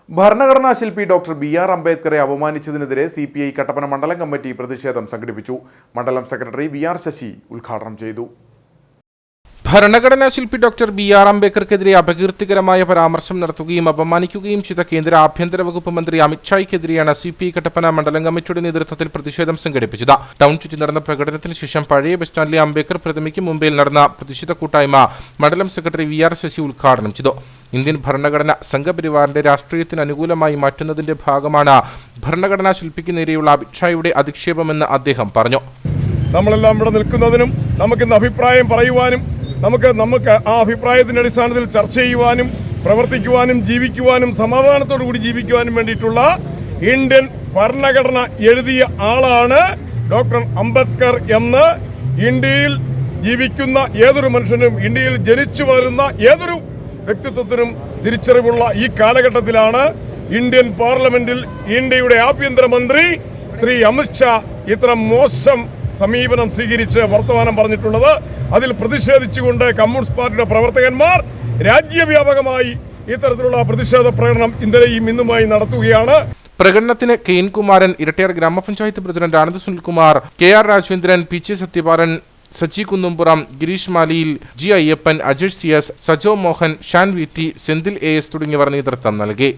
ഭരണഘടനാ ശില്പി doctor BR. അംബേദ്കറെ അപമാനിച്ചതിനെതിരെ CPI Kattappana മണ്ഡലം കമ്മിറ്റി പ്രതിഷേധം സംഘടിപ്പിച്ചു. മണ്ഡലം സെക്രട്ടറി വി.ആർ. ശശി ഉദ്ഘാടനം ചെയ്തു. ഭരണഘടനാ ശില്പി ഡോക്ടർ ബി.ആർ. അംബേദ്കർക്കെതിരെ അപകീർത്തികരമായ പരാമർശം നടത്തുകയും അപമാനിക്കുകയും ചെയ്ത കേന്ദ്ര ആഭ്യന്തര വകുപ്പ് മന്ത്രി അമിത് ഷായ്ക്കെതിരെയാണ് CPI കട്ടപ്പന മണ്ഡലം കമ്മിറ്റിയുടെ നേതൃത്വത്തിൽ പ്രതിഷേധം സംഘടിപ്പിച്ചത്. ടൗൺ ചുറ്റി നടന്ന പ്രകടനത്തിന് ശേഷം പഴയ ബസ് സ്റ്റാൻഡിലെ അംബേദ്കർ പ്രതിമയ്ക്ക് മുമ്പിൽ നടന്ന പ്രതിഷേധ കൂട്ടായ്മ മണ്ഡലം സെക്രട്ടറി വി.ആർ. ശശി ഉദ്ഘാടനം ചെയ്തു. ഇന്ത്യൻ ഭരണഘടന സംഘപരിവാറിന്റെ രാഷ്ട്രീയത്തിന് അനുകൂലമായി മാറ്റുന്നതിന്റെ ഭാഗമാണ് ഭരണഘടനാ ശില്പിക്ക് നേരെയുള്ള അമിത് ഷായുടെ അധിക്ഷേപമെന്ന് അദ്ദേഹം പറഞ്ഞു. നമ്മളെല്ലാം ഇവിടെ നിൽക്കുന്നതിനും നമുക്കിന്ന് അഭിപ്രായം പറയുവാനും നമുക്ക് ആ അഭിപ്രായത്തിന്റെ അടിസ്ഥാനത്തിൽ ചർച്ച ചെയ്യുവാനും പ്രവർത്തിക്കുവാനും ജീവിക്കുവാനും സമാധാനത്തോടു കൂടി ജീവിക്കുവാനും വേണ്ടിയിട്ടുള്ള ഇന്ത്യൻ ഭരണഘടന എഴുതിയ ആളാണ് ഡോക്ടർ അംബേദ്കർ എന്ന് ഇന്ത്യയിൽ ജീവിക്കുന്ന ഏതൊരു മനുഷ്യനും, ഇന്ത്യയിൽ ജനിച്ചു വളരുന്ന ഏതൊരു വ്യക്തിത്വത്തിനും തിരിച്ചറിവുള്ള ഈ കാലഘട്ടത്തിലാണ് ഇന്ത്യൻ പാർലമെന്റിൽ ഇന്ത്യയുടെ ആഭ്യന്തരമന്ത്രി ശ്രീ അമിത് ഷാ ഇത്ര മോശം സമീപനം സ്വീകരിച്ച് വർത്തമാനം പറഞ്ഞിട്ടുള്ളത്. അതിൽ പ്രതിഷേധിച്ചുകൊണ്ട് കമ്മ്യൂണിസ്റ്റ് പാർട്ടിയുടെ പ്രവർത്തകന്മാർ രാജ്യവ്യാപകമായി ഇത്തരത്തിലുള്ള പ്രതിഷേധ പ്രകടനം ഇന്നലെയും ഇന്നുമായി നടത്തുകയാണ്. പ്രകടനത്തിന് KN Kumaran, Erattayar grama panchayat president Anand Sunilkumar, KR Rajendran, PC Sathyapalan, Sachi Kunnumpuram, Gireesh Maliyil, G Ayyappan, Ajesh CS, Sajo Mohan, Shan VT, Senthil AS തുടങ്ങിയവർ നേതൃത്വം നൽകി.